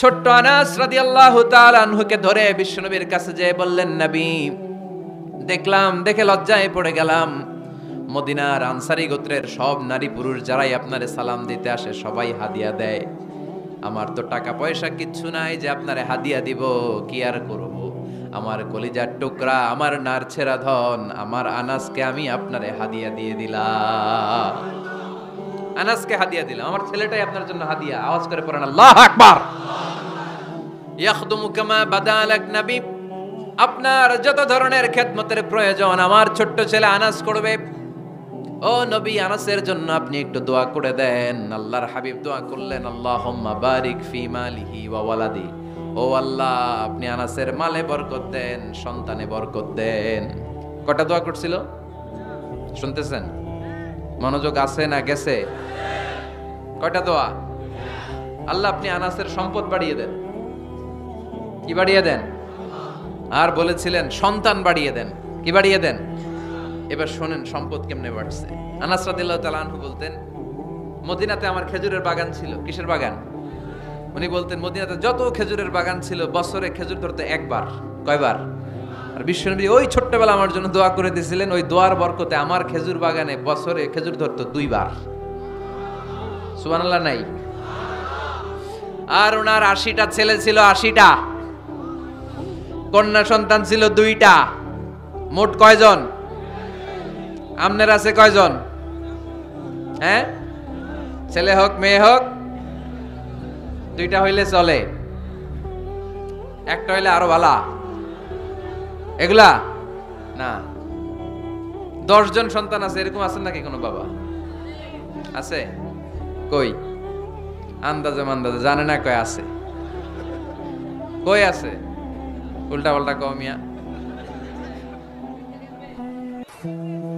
ছোট্ট আনাস রাদিয়াল্লাহু তাআলা আনহুকে ধরে বিশ্বনবীর কাছে যেয়ে বললেন, নবী দেখলাম, দেখে লজ্জায় পড়ে গেলাম, মদিনার আনসারী গোত্রের সব নারী পুরুষ যারাই আপনারে সালাম দিতে আসে সবাই হাদিয়া দেয়। আমার তো টাকা পয়সা কিচ্ছু নাই যে আপনারে হাদিয়া দিব, কি আর করব। আমার কলিজার টুকরা, আমার নারছেরা ধন, আমার আনাসকে আমি আপনারে হাদিয়া দিয়ে দিলাম। আনাসকে হাদিয়া দিলাম, আমার ছেলেটাই আপনার জন্য হাদিয়া। আওয়াজ করে পড়েন আল্লাহু আকবার। ইয়াখদুমু কামা বাদালাক নবী, আপনার যত ধরনের খেদমতের প্রয়োজন আমার ছোট্ট ছেলে আনাস করবে। ও নবী, আনাসের জন্য আপনি একটু দোয়া করে দেন। আল্লাহর হাবিব দোয়া করলেন, আল্লাহুম্মা বারিক ফি মালিহি ওয়া ওয়ালাদি। ও আল্লাহ, আপনি আনাসের মালে বরকত দেন, সন্তানে বরকত দেন। কটা দোয়া করছিল শুনতেছেন? মনোযোগ আছে না গেছে? কয়টা দোয়া? আল্লাহ আপনি আনাসের সম্পদ বাড়িয়ে দেন। কি বাড়িয়ে দেন? আর বলেছিলেন সন্তান বাড়িয়ে দেন। কি বাড়িয়ে দেন? এবার শোনেন সম্পদ কেমনে বাড়ছে। আনাস রাদিয়াল্লাহু তাআলা আনহু বলতেন, মদিনাতে আমার খেজুরের বাগান ছিল। কিসের বাগান? উনি বলতেন মদিনাতে যত খেজুরের বাগান ছিল বছরে খেজুর ধরতে একবার। কয়বার? আর বিশ্বনবী ওই ছোট্টবেলা আমার জন্য দোয়া করে দিয়েছিলেন, ওই দোয়ার বরকতে আমার খেজুর বাগানে বছরে খেজুর ধরতো 2 বার। সুবহানাল্লাহ নাই? আর ওনার 80টা ছেলে ছিল, 80টা। কন্যা সন্তান ছিল 2টা। মোট কয়জন? আমনের আছে কয়জন? হ্যাঁ, ছেলে হোক মেয়ে হোক 2টা হইলে চলে, একটা হইলে আরো ভালো। এগুলা না, 10 জন সন্তান আছে এরকম আছেন নাকি কোনো বাবা? আছে? কই আন্দাজে মান্দাজে জানে না কয় আছে। কই আছে? উল্টা পাল্টা কমিয়া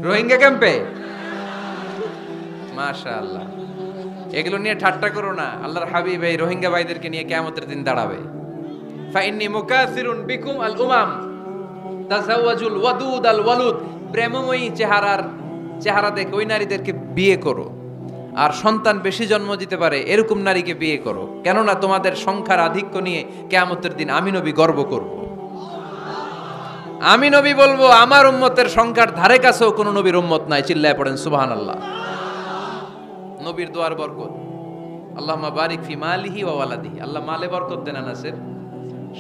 রোহিঙ্গা ক্যাম্পে। মাশাআল্লাহ, এগুলো নিয়ে ঠাট্টা করো না। আল্লাহর হাবিব এই রোহিঙ্গা ভাইদেরকে নিয়ে কিয়ামতের দিন দাঁড়াবে। ফাইন্নী মুকাসিরুন বিকুম আল উমাম তাজাওয়াজুল ওয়াদুদ আল ওয়ালুদ। প্রেমময়ী চেহারা দেখে ওই নারীদেরকে বিয়ে করো, আর সন্তান বেশি জন্ম দিতে পারে এরকম নারীকে বিয়ে করো, কেননা তোমাদের সংখ্যার আধিক্য নিয়ে কিয়ামতের দিন আমি নবী গর্ব করব। আমি নবী বলবো আমার উম্মতের সংখ্যার ধারে কাছেও কোন নবীর উম্মত নাই। চিল্লায় পড়েন সুবহানাল্লাহ। নবীর দোয়ার বরকত। আল্লাহুম্মা বারিক ফি মালিহি ওয়া ওয়ালাদিহি। আল্লাহ মালে বরকত দেন, আনাসের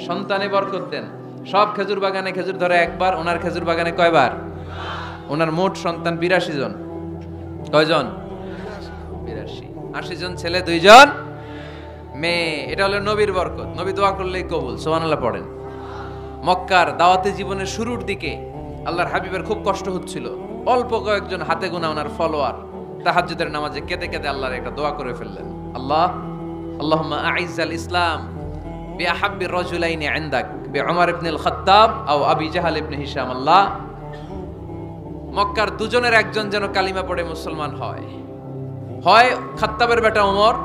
সন্তানে বরকত দেন। সব খেজুর বাগানে খেজুর ধরে একবার, ওনার খেজুর বাগানে কয়বার? ওনার মোট সন্তান 82 জন। কয়জন? 82। 80 জন ছেলে, 2 জন মেয়ে। এটা হলো নবীর বরকত। নবী দোয়া করলেই কবুল। সুবহানাল্লাহ পড়েন। মক্কার দাওয়াতি জীবনের শুরুর দিকে আল্লাহর হাবিবের খুব কষ্ট হচ্ছিল। অল্প কয়েকজন হাতে গোনা ওনার ফলোয়ার তাহাজ্জুদের নামাজে কেঁদে কেঁদে আল্লাহর একটা দোয়া করে ফেললেন। আল্লাহুম্মা আইজ্জাল ইসলাম বিআহাব্বি রাজুলাইনি ইনদাক বিউমর ইবনে আল খাত্তাব আও আবি জাহল ইবনে হিশাম। আল্লাহ, মক্কার দুজনের একজন যেন কালিমা পড়ে মুসলমান হয়। হয় খাত্তাবের বেটা ওমর,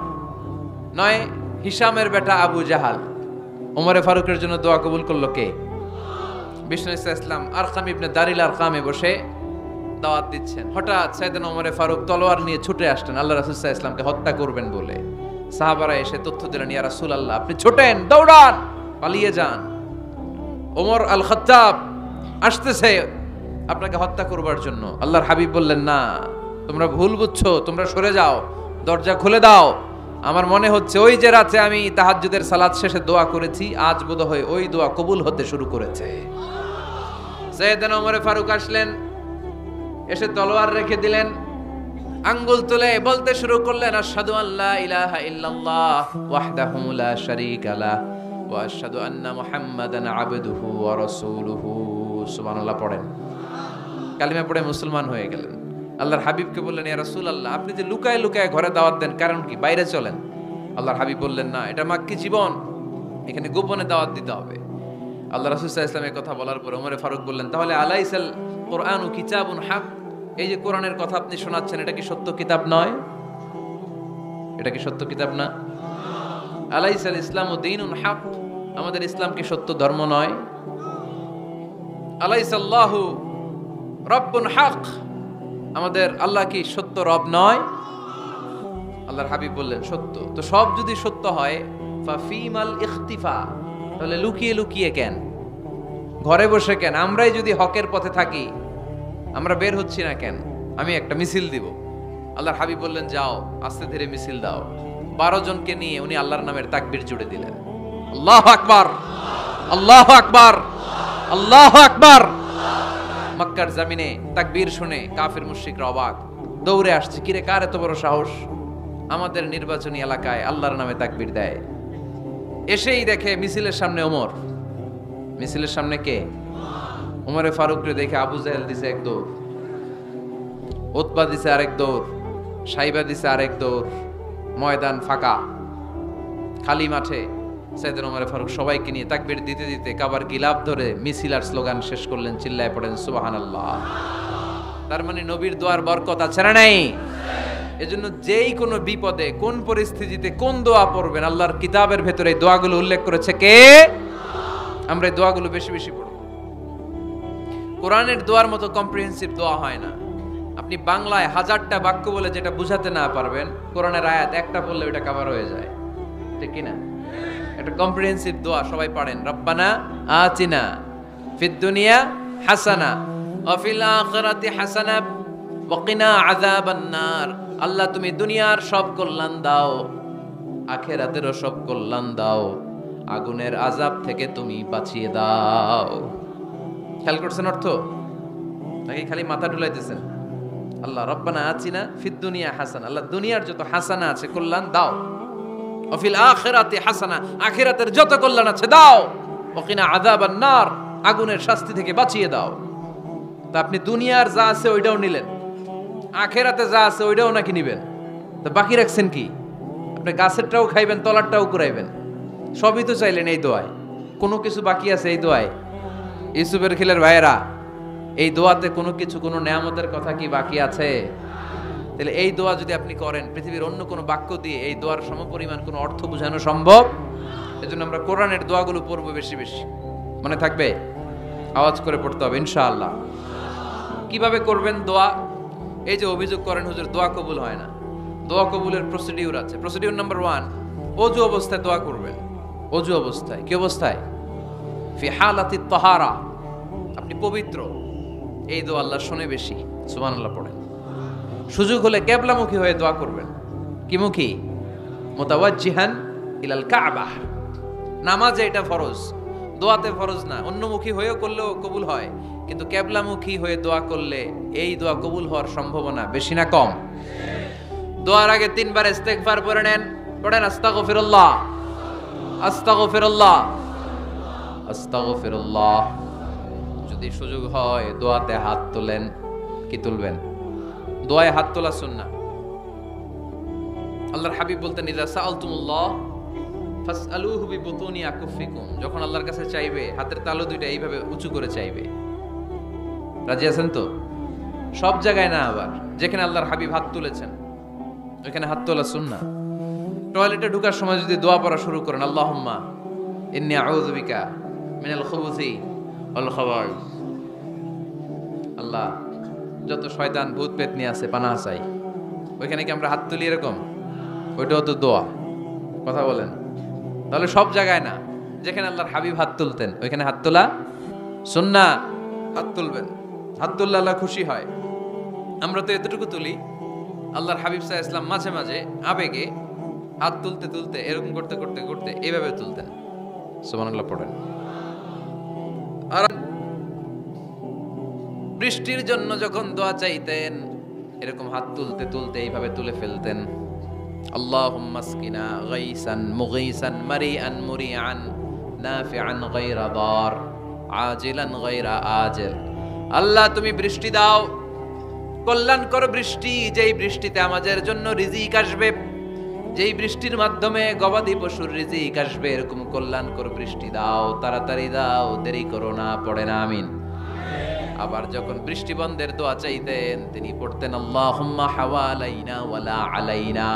নয় হিশামের বেটা আবু জাহাল। ওমরে ফারুকের জন্য দোয়া কবুল করলো কে? বিষ্ণু ইসলাম আরকাম ইবনে দারিল আরকামে বসে দাওয়াত দিচ্ছেন। হঠাৎ সাইয়েদনা ওমরে ফারুক তলোয়ার নিয়ে ছুটে আসলেন আল্লাহ রাসূল সাল্লাল্লাহু আলাইহি ওয়াসাল্লামকে হত্যা করবেন বলে। সাহাবারা এসে তথ্য দিলেন, ইয়া রাসূলুল্লাহ আপনি ছোটেন, দৌড়ান, পালিয়ে যান। ওমর আল খাত্তাব আসতেছে আপনাকে হত্যা করবার জন্য। আল্লাহর হাবিব বললেন, না তোমরা ভুল বুঝছো, তোমরা সরে যাও, দরজা খুলে দাও। আমার মনে হচ্ছে ওই যে রাতে আমি তাহাজ্জুদের সালাত শেষে দোয়া করেছি, আজ বোধহয় ওই দোয়া কবুল হতে শুরু করেছে। সাইয়েদনা ওমর ফারুক আসলেন, এসে তলোয়ার রেখে দিলেন, আঙ্গুল তুলে বলতে শুরু করলেন, আশহাদু আল্লা ইলাহা ইল্লাল্লাহ ওয়াহদাহু লা শারীকা লাহ ওয়া আশহাদু আন্না মুহাম্মাদান আবদুহু ওয়া রাসূলুহু। সুবহানাল্লাহ পড়েন। কালিমা পড়ে মুসলমান হয়ে গেলেন। আল্লাহর হাবিবকে বললেন, ইয়া রাসূলুল্লাহ আপনি যে লুকায় লুকায় ঘরে দাওয়াত দেন, কারণ কি? বাইরে চলেন। আল্লাহর হাবিব বললেন, না এটা মাক্কি জীবন, এখানে গোপনে দাওয়াত দিতে হবে। আল্লাহ রাসূল সাল্লাল্লাহু আলাইহি ওয়াসাল্লামের কথা বলার পর ওমর ফারুক বললেন, তাহলে আলাইসাল কুরআনু কিতাবুন হক, এই যে কোরআনের কথা আপনি শোনাচ্ছেন এটা কি সত্য কিতাব নয়? এটা কি সত্য কিতাব না? আলাইসাল ইসলামু দীনুন হক, আমাদের ইসলাম কি সত্য ধর্ম নয়? আলাইসাল্লাহু রব্বুন হক, আমাদের আল্লাহ কি সত্য রব নয়? আল্লাহর হাবিব বললেন, সত্য। তো সব যদি সত্য হয় ফাফিমাল ইখতিফা, তাহলে লুকিয়ে লুকিয়ে কেন, ঘরে বসে কেন? আমরাই যদি হকের পথে থাকি আমরা বের হচ্ছি না কেন? আমি একটা মিছিল দিব। আল্লাহর হাবিব বললেন যাও আস্তে ধীরে মিছিল দাও। 12 জনকে নিয়ে উনি আল্লাহর নামের তাকবীর জুড়ে দিলেন। আল্লাহু আকবার, আল্লাহু আকবার, আল্লাহু আকবার। মক্কার জমিনে তাকবীর শুনে কাফির মুশরিকরা অবাক, দৌড়ে আসছে, কিরে কার এত বড় সাহস আমাদের নির্বাচনী এলাকায় আল্লাহর নামে তাকবীর দেয়। এসেই দেখে মিছিলের সামনে ওমর। মিছিলের সামনে কে? ওমরে ফারুককে দেখে আবু জাহেল দিছে এক দৌড়, উতবা দিছে আরেক দৌড়, সাইবা দিছে আরেক দৌড়। ময়দান ফাঁকা, খালি মাঠে সাইয়েদনা ওমর ফারুক সবাইকে নিয়ে তাকবীর দিতে দিতে কাবার গিলাফ ধরে মিছিল আর স্লোগান শেষ করলেন, চিল্লায় পড়েন সুবহানাল্লাহ। তার মানে নবীর দোয়ার বরকত আছে না নাই? এজন্য যেই কোনো বিপদে, কোন পরিস্থিতিতে কোন দোয়া পড়বেন, আল্লাহর কিতাবের ভেতরে এই দোয়াগুলো উল্লেখ করেছে কে? আমরা এই দোয়াগুলো বেশি বেশি পড়ব। কোরআনের দোয়ার মতো কম্প্রিহেন্সিভ দোয়া হয় না। আপনি বাংলায় 1000টা বাক্য বলে যেটা বুঝাতে না পারবেন, কোরআনের আয়াত একটা বললে ওটা কভার হয়ে যায়, ঠিক কি না? একটা কম্প্রিহেন্সিভ দোয়া সবাই পড়েন, রব্বানা আতিনা ফিদ দুনিয়া হাসানা ওয়া ফিল আখিরাতি হাসানা ওয়া কিনা আযাবান নার। আল্লাহ তুমি দুনিয়ার সব কল্যাণ দাও, আখিরাতেরও সব কল্যাণ দাও, আগুনের আযাব থেকে তুমি বাঁচিয়ে দাও। খেয়াল করছেন অর্থ নাকি খালি মাথা ঢুলাইতেছেন? আল্লাহ রব্বানা আতিনা ফিদ দুনিয়া হাসানা, আল্লাহ দুনিয়ার যত হাসানা আছে কল্যাণ দাও, ওয়া ফিল আখিরাতি হাসানা, আখিরাতের যত কল্যাণ আছে দাও, ওয়া কিনা আযাবান নার, আগুনের শাস্তি থেকে বাঁচিয়ে দাও। তা আপনি দুনিয়ার যা আছে ওইটাও নিলেন, আখিরাতে যা আছে ওইটাও নাকি নিবেন, তা বাকি রাখছেন কি? আপনি গাছেরটাও খাইবেন, তলারটাও কুড়াইবেন, সবই তো চাইলেন এই দোয়ায়। কোনো কিছু বাকি আছে এই দোয়ায়? ইউসুফের খিলের ভাইয়েরা, এই দোয়াতে কোনো কিছু, কোনো নেয়ামতের কথা কি বাকি আছে? তাহলে এই দোয়া যদি আপনি করেন, পৃথিবীর অন্য কোনো বাক্য দিয়ে এই দোয়ার সমপরিমাণ কোনো অর্থ বোঝানো সম্ভব? এজন্য আমরা কোরআনের দোয়াগুলো পড়বো বেশি বেশি। মনে থাকবে? আওয়াজ করে পড়তে হবে ইনশাআল্লাহ। কিভাবে করবেন দোয়া? এই যে অভিযোগ করেন হুজুর দোয়া কবুল হয় না, দোয়া কবুলের প্রসিডিউর আছে। প্রসিডিউর নাম্বার 1, ওযু অবস্থায় দোয়া করবেন। ওযু অবস্থায়, কি অবস্থায়? ফি হালাতি তাহারা, আপনি পবিত্র। এই দোয়া আল্লাহ শুনে বেশি, সুবহানাল্লাহ পড়েন। সুযোগ হলে কিবলামুখী হয়ে দোয়া করবেন। কি মুখী? মুতাওয়াজ্জিহান ইলাল কাবা। নামাজে এটা ফরজ, দোয়াতে ফরজ না। অন্যমুখী হয়েও করলেও কবুল হয়, কিন্তু কিবলামুখী হয়ে দোয়া করলে এই দোয়া কবুল হওয়ার সম্ভাবনা বেশি না কম? দোয়ার আগে 3 বার ইস্তেগফার পড়ে নেন। পড়েন আস্তাগফিরুল্লাহ, আস্তাগফিরুল্লাহ, আস্তাগফিরুল্লাহ। যদি সুযোগ হয় দোয়াতে হাত তোলেন। কি তুলবেন? দোয়ায় হাত তোলা সুন্নাহ। আল্লাহর হাবিব বলতেন, ইযা সাআলতুমুল্লাহ ফাসআলুহু বিবুতুনি আকুফিকুম। যখন আল্লাহর কাছে চাইবে, হাতের তালু দুইটা এইভাবে উঁচু করে চাইবে। রাজি আছেন তো? সব জায়গায় না, আবার যেখানে আল্লাহর হাবিব হাত তুলেছেন ওখানে হাত তোলা সুন্নাহ। টয়লেটে ঢোকার সময় যদি দোয়া পড়া শুরু করেন, আল্লাহুম্মা ইন্নী আউযু বিকা মিনাল খুবুসি ওয়াল খাবাইস, আল্লাহ যত শয়তান ভূত পেতনি আছে পানাহ চাই, ওইখানে কি আমরা হাত তুলি এরকম? ওইটাও তো দোয়া। কথা বলেন? তাহলে সব জায়গায় না, যেখানে আল্লাহর হাবিব হাত তুলতেন ওইখানে হাত তোলা সুন্নাহ। হাত তুলবেন, হাত তুললে আল্লাহ খুশি হয়। আমরা তো এতটুকু তুলি, আল্লাহর হাবিব সাল্লাল্লাহু আলাইহি ওয়াসাল্লাম মাঝে মাঝে আবেগে হাত তুলতে তুলতে এরকম করতে করতে করতে এইভাবে তুলতেন। সুবহানাল্লাহ পড়েন। আর বৃষ্টির জন্য যখন দোয়া চাইতেন এরকম হাত তুলতে তুলতে এইভাবে তুলে ফেলতেন। আল্লাহুম্মা আসকিনা গাইসান মুগীসান মারিআন মুরিআন নাফিআন গায়রা দার আজিলান গায়রা আজিল। আল্লাহ তুমি বৃষ্টি দাও, কল্যাণকর বৃষ্টি, যেই বৃষ্টিতে আমাদের জন্য রিজিক আসবে, যেই বৃষ্টির মাধ্যমে গবাদি পশুর রিজিক আসবে, এরকম কল্যাণকর বৃষ্টি দাও, তাড়াতাড়ি দাও, দেরি করো না। পড়েন আমিন। আবার যখন বৃষ্টি বন্ধের দোয়া চাইতেন তিনি পড়তেন আল্লাহুম্মা হাওয়ালাইনা ওয়ালা আলাইনা,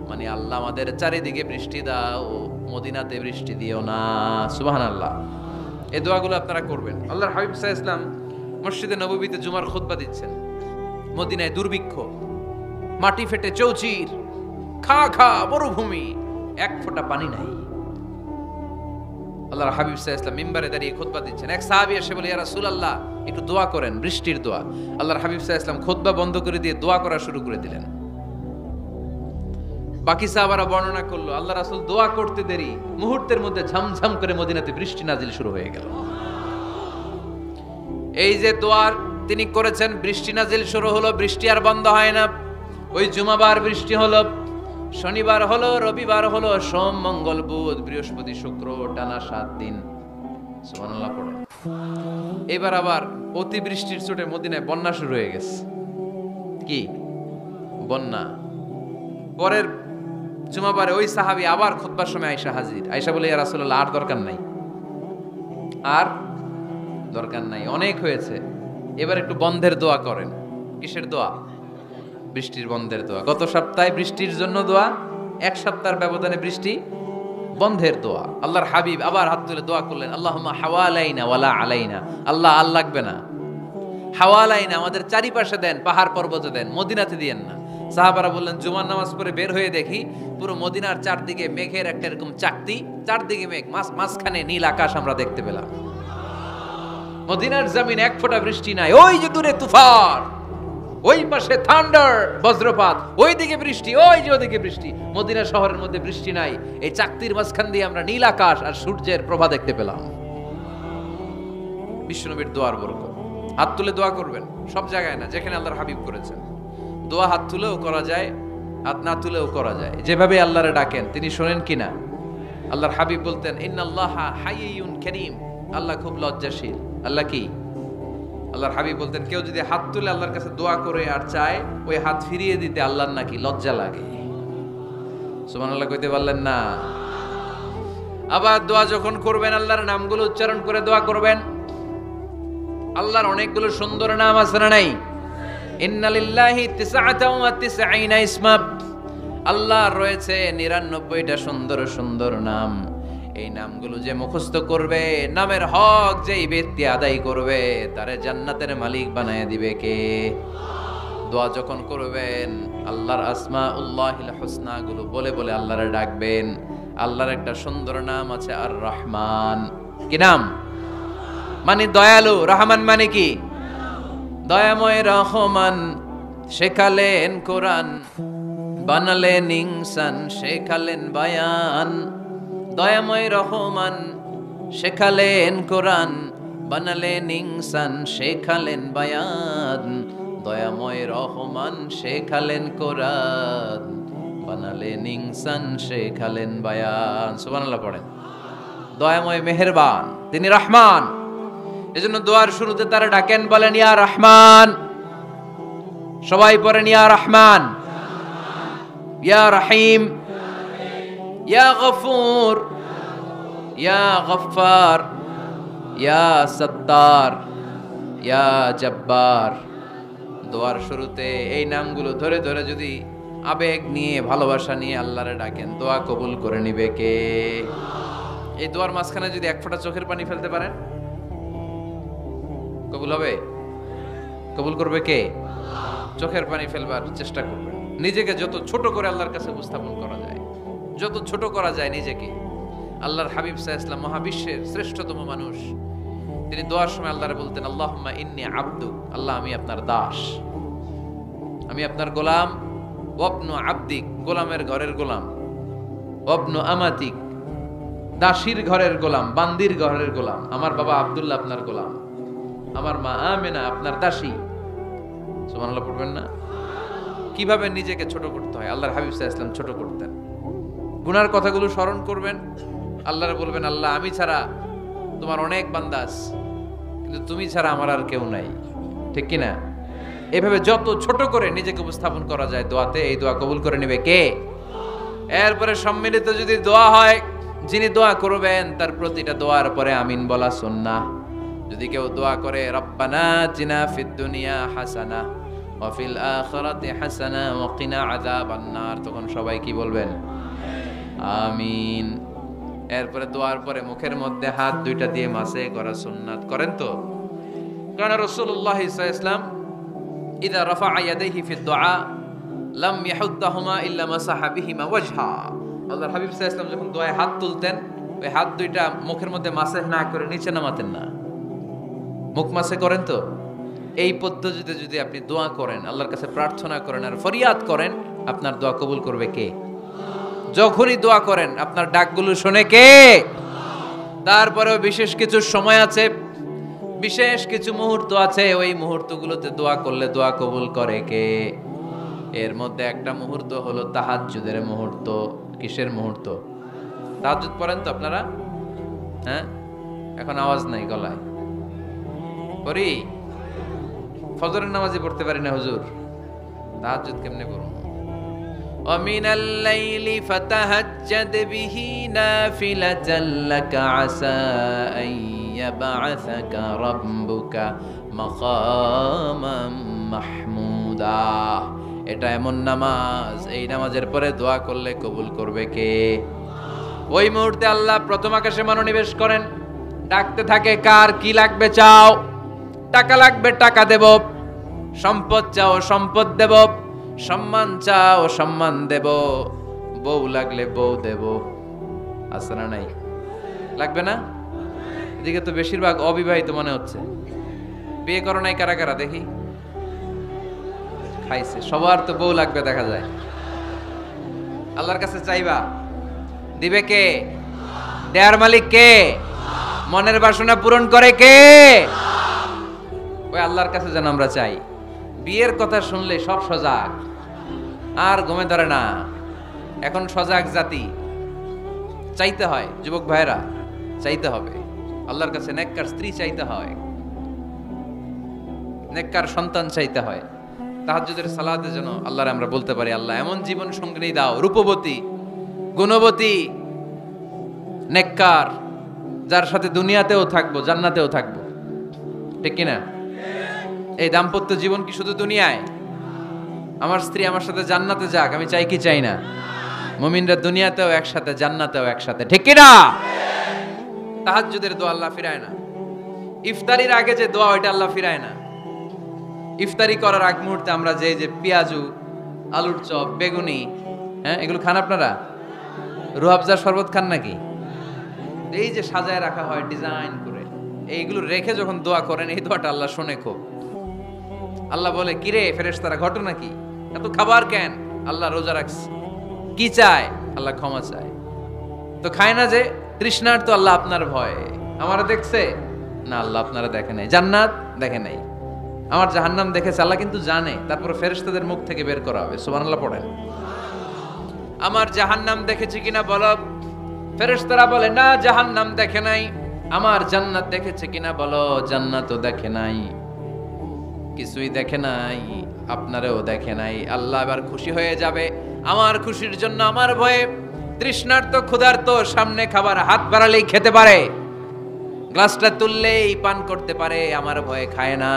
মানে আল্লাহ আমাদের চারিদিকে বৃষ্টি দাও, মদিনাতে বৃষ্টি দিও না। সুবহানাল্লাহ। এই দোয়াগুলো আপনারা করবেন। আল্লাহর হাবিব সাল্লাল্লাহু আলাইহি ওয়াসাল্লাম মসজিদে নববীতে জুমার খুতবা দিচ্ছেন। মদিনায় দুর্ভিক্ষ, মাটি ফেটে চৌচির, খা খা মরুভূমি, এক ফোঁটা পানি নাই। আল্লাহর হাবিব সাল্লাল্লাহু আলাইহি ওয়াসাল্লাম মিম্বারে দাঁড়িয়ে খুতবা দিচ্ছেন। এক সাহাবী এসে বলে, ইয়া রাসূলুল্লাহ, একটু দোয়া করেন, বৃষ্টির দোয়া। আল্লাহর হাবিব সাল্লাল্লাহু আলাইহি ওয়াসাল্লাম খুতবা বন্ধ করে দিয়ে দোয়া করা শুরু করে দিলেন। বাকি সাহাবারা বর্ণনা করলো, আল্লাহ রাসূল দোয়া করতে দেরি, মুহূর্তের মধ্যে ঝমঝম করে মদিনাতে বৃষ্টি নাজিল শুরু হয়ে গেল। এই যে দোয়ার তিনি করেছেন, বৃষ্টি নাজিল শুরু হলো, বৃষ্টি আর বন্ধ হয় না। ওই জুমাবার বৃষ্টি হলো, শনিবার হলো, রবিবার হলো, সোম মঙ্গল বুধ বৃহস্পতি শুক্র, টানা 7 দিন। সুবহানাল্লাহ পড়ে। এবার আবার অতি বৃষ্টির চোটে মদিনায় বন্যা শুরু হয়ে গেছে। কি বন্যা? পরের জুমাবারে ওই সাহাবী আবার খুতবার সময় আয়েশা হাজির। আয়েশা বলে, ইয়া রাসূলুল্লাহ, আর দরকার নাই, আর দরকার নাই, অনেক হয়েছে, এবার একটু বন্ধের দোয়া করেন। কিসের দোয়া? বৃষ্টির বন্ধের দোয়া। গত সপ্তাহে বৃষ্টির জন্য দোয়া, এক সপ্তাহের ব্যবধানে বৃষ্টি বন্ধের দোয়া। আল্লাহর হাবিব আবার হাত তুলে দোয়া করলেন, আল্লাহুম্মা হাওয়ালাইনা ওয়ালা আলাইনা। আল্লাহ আর লাগবে না, হাওয়ালাইনা, আমাদের চারিপাশে দেন, পাহাড় পর্বতে দেন, মদিনাতে দিয়েন না। সাহাবারা বললেন, জুমার নামাজ পড়ে বের হয়ে দেখি পুরো মদিনার চারদিকে মেঘের একটা এরকম চাকতি, চারদিকে মেঘ, মাঝখানে নীল আকাশ আমরা দেখতে পেলাম। মদিনার জমিন এক ফোঁটা বৃষ্টি নাই। ওই যে দূরে তুফান, ওই পাশে থান্ডার, বজ্রপাত, ওই দিকে বৃষ্টি, ওই যে ওদিকে বৃষ্টি। মদিনা শহরের মধ্যে বৃষ্টি নাই, এই চাকতির মাঝখান দিয়ে আমরা নীল আকাশ আর সূর্যের প্রভা দেখতে পেলাম। বিশ্বনবীর দোয়ার বরকত। হাত তুলে দোয়া করবেন, সব জায়গায় না, যেখানে আল্লাহর হাবিব করেছেন। দোয়া হাত তুলেও করা যায়, হাত না তুলেও করা যায়। যেভাবে আল্লাহরে ডাকেন তিনি শোনেন কিনা। আল্লাহর হাবিব বলতেন, ইন্নাল্লাহা হাইয়ুন কারীম, আল্লাহ খুব লজ্জাশীল। আল্লাহ কি? আল্লাহর হাবিব বলতেন, কেউ যদি হাত তুলে আল্লাহর কাছে দোয়া করে আর চায়, ওই হাত ফিরিয়ে দিতে আল্লাহর নাকি লজ্জা লাগে। সুবহানাল্লাহ কইতে পারলেন না? আবার দোয়া যখন করবেন, আল্লাহর নামগুলো উচ্চারণ করে দোয়া করবেন। আল্লাহর অনেকগুলো সুন্দর নাম আছে না নাই? ইন্না লিল্লাহি 99 ইসমা, আল্লাহর রয়েছে 99টা সুন্দর সুন্দর নাম। এই নামগুলো যে মুখস্থ করবে, নামের হক যেই ব্যক্তি আদায় করবে, তারে জান্নাতের মালিক বানায় দিবে কে? দোয়া যখন করবেন, আল্লাহর আসমাউল্লাহিল হুসনা গুলো বলে বলে আল্লাহরে ডাকবেন। আল্লাহর একটা সুন্দর নাম আছে আর রহমান। কি নাম? মানে দয়ালু। রহমান মানে কি? দয়াময়। রহমান শেখালেন কোরআন, বানালেন ইনসান, শেখালেন বায়ান। দয়াময় রহমান শেখালেন কোরআন, বানালেন ইনসান, শেখালেন বায়ান। দয়াময় রহমান শেখালেন কোরআন, বানালেন ইনসান, শেখালেন বায়ান। সুবহানাল্লাহ পড়েন। দয়াময় মেহেরবান, তিনি রহমান। এজন্য দোয়ার শুরুতে তারা ডাকেন, বলেন ইয়া রহমান। সবাই পড়েন ইয়া রহমান, ইয়া রহিম, ইয়া গফুর, ইয়া গফফার, ইয়া সত্তার, ইয়া জব্বার। দোয়ার শুরুতে এই নামগুলো ধরে ধরে যদি আবেগ নিয়ে, ভালোবাসা নিয়ে আল্লাহরে ডাকেন, দোয়া কবুল করে নিবে কে? এই দোয়ার মাঝখানে যদি এক ফোঁটা চোখের পানি ফেলতে পারেন, কবুল হবে? কবুল করবে কে? চোখের পানি ফেলবার চেষ্টা করবেন। নিজেকে যত ছোট করে আল্লাহর কাছে উপস্থাপন করা যায়, যত ছোট করা যায় নিজেকে। আল্লাহর হাবিব সাল্লাল্লাহু আলাইহি ওয়াসাল্লাম মহাবিশ্বের শ্রেষ্ঠতম মানুষ, তিনি দোয়ার সময় আল্লাহরে বলতেন, আল্লাহুম্মা ইন্নী আবদুক, আল্লাহ আমি আপনার দাস, আমি আপনার গোলাম। ওয়াবনু আবদিক, গোলামের ঘরের গোলাম। ওয়াবনু আমাতিক, দাসীর ঘরের গোলাম, বান্দির ঘরের গোলাম। আমার বাবা আব্দুল্লাহ আপনার গোলাম, আমার মা আমেনা আপনার দাসী। সুবহানাল্লাহ পড়বেন না? কিভাবে নিজেকে ছোট করতে হয় আল্লাহর হাবিব সাল্লাল্লাহু আলাইহি ওয়াসাল্লাম ছোট করতেন। গুনার কথাগুলো স্মরণ করবেন, আল্লাহরে বলবেন, আল্লাহ আমি ছাড়া তোমার অনেক বান্দা আছে, কিন্তু তুমি ছাড়া আমার আর কেউ নাই। ঠিক কি না? এভাবে যত ছোট করে নিজেকে উপস্থাপন করা যায় দোয়াতে, এই দোয়া কবুল করে নেবে কে? এরপরে সম্মিলিত যদি দোয়া হয়, যিনি দোয়া করবেন তার প্রতিটা দোয়ার পরে আমিন বলা সুন্নাহ। যদি কেউ দোয়া করে রব্বানা আতিনা ফিদ দুনিয়া হাসানা ওয়া ফিল আখিরাতি হাসানা ওয়া কিনা আযাবান নার, তখন সবাই কি বলবেন? আমিন। এরপরে দোয়ার পরে মুখের মধ্যে হাত দুইটা দিয়ে মাসে করা সুন্নাত। করেন তো? কারণ রাসূলুল্লাহ সাল্লাল্লাহু আলাইহি ওয়াসাল্লাম ইযা রাফা'a ইয়াদাইহি ফিদ দুআ লাম ইয়াহুদ্দাহুমা ইল্লা মাসাহা বিহিমা ওয়াজহা। আল্লাহর হাবিব সাল্লাল্লাহু আলাইহি ওয়াসাল্লাম যখন দোয়ায় হাত তুলতেন, ওই হাত দুইটা মুখের মধ্যে মাসেহ না করে নিচে নামাতেন না, মুখ মাসে করেন তো। এই পদ্ধতিতে যদি আপনি দোয়া করেন, আল্লাহর কাছে প্রার্থনা করেন আর ফরিয়াদ করেন, আপনার দোয়া কবুল করবে কে? যখনই দোয়া করেন আপনার ডাকগুলো শোনে কে? তারপরেও বিশেষ কিছু সময় আছে, বিশেষ কিছু মুহূর্ত আছে, ওই মুহূর্তগুলোতে দোয়া করলে দোয়া কবুল করে কে? এর মধ্যে একটা মুহূর্ত হলো তাহাজ্জুদের মুহূর্ত। কিসের মুহূর্ত? তাহাজ্জুদ পড়েন তো আপনারা? হ্যাঁ, এখন আওয়াজ নাই গলায়। পড়ি? ফজরের নামাজই পড়তে পারি না হুজুর, তাহাজ্জুদ কেমনে করব? ومن الليل فتهجد به نافلة لك عسى أن يبعثك ربك مقاما محمودا। এটা এমন নামাজ, এই নামাজের পরে দোয়া করলে কবুল করবে কে? ওই মুহূর্তে আল্লাহ প্রথম আকাশে মনোনিবেশ করেন, ডাকতে থাকে, কার কি লাগবে চাও? টাকা লাগবে টাকা দেব, সম্পদ চাও সম্পদ দেব, সম্মান চাও সম্মান দেব, বউ লাগলে বউ দেব। আছে না নাই? লাগবে না? এদিকে তো বেশিরভাগ অবিবাহিত মনে হচ্ছে। বিয়ে করো নাই কারা কারা দেখি? খাইছে। সবার তো বউ লাগবে দেখা যায়। আল্লাহর কাছে চাইবা, দিবে কে? দেয়ার মালিক কে? মনের বাসনা পূরণ করে কে? ওই আল্লাহর কাছে যেন আমরা চাই। বিয়ের কথা শুনলে সব সজাগ, আর ঘুমে ধরে না। এখন সজাগ জাতি, চাইতে হয়। যুবক ভাইরা, চাইতে হবে আল্লাহর কাছে। নেককার স্ত্রী চাইতে হয়, নেককার সন্তান চাইতে হয়। তাহাজ্জুদের সালাতে যেন আল্লাহর আমরা বলতে পারি, আল্লাহ এমন জীবন সঙ্গিনী দাও, রূপবতী, গুণবতী, নেককার, যার সাথে দুনিয়াতেও থাকবো জান্নাতেও থাকবো। ঠিক কিনা? এই দাম্পত্য জীবন কি শুধু দুনিয়ায়? আমার স্ত্রী আমার সাথে জান্নাতে যাক, আমি চাই কি চাই না? মুমিনরা দুনিয়াতেও একসাথে, জান্নাতেও একসাথে। ঠিক কিনা? তাহাজ্জুদের দোয়া আল্লাহ ফিরায় না। ইফতারির আগে যে দোয়া, ওইটা আল্লাহ ফিরায় না। ইফতারি করার আগ মুহূর্তে আমরা যে পেঁয়াজু, আলুর চপ, বেগুনি, হ্যাঁ, এগুলো খান আপনারা? রুহাবজার শরবত খান নাকি? এই যে সাজায় রাখা হয় ডিজাইন করে, এইগুলো রেখে যখন দোয়া করেন, এই দোয়াটা আল্লাহ শোনে খুব। আল্লাহ বলে, কিরে ফেরেশতারা, ঘটনা কি? এত খাবার কেন? আল্লাহ রোজা রাখছে। কি চায়? আল্লাহ ক্ষমা চায়। তো খায় না যে তৃষ্ণার, তো আল্লাহ আপনার ভয়। আমারা দেখছে না? আল্লাহ আপনারা দেখে নাই। জান্নাত দেখে নাই, আমার জাহান্নাম দেখেছে আল্লাহ কিন্তু জানে। তারপরে ফেরেশতাদের মুখ থেকে বের করা হবে। সুবহানাল্লাহ পড়েন। আমার জাহান্নাম দেখেছি কিনা বলো। ফেরেশতারা বলে, না জাহান্নাম দেখে নাই। আমার জান্নাত দেখেছে কিনা বলো। জান্নাতও দেখে নাই, কিছুই দেখে নাই, আপনারেও দেখে নাই। আল্লাহ এবার খুশি হয়ে যাবে। আমার খুশির জন্য, আমার ভয়ে তৃষ্ণার্ত ক্ষুধার্ত সামনে খাবার হাত বাড়ালেই খেতে পারে, গ্লাসটা তুললেই পান করতে পারে, আমার ভয়ে খায় না।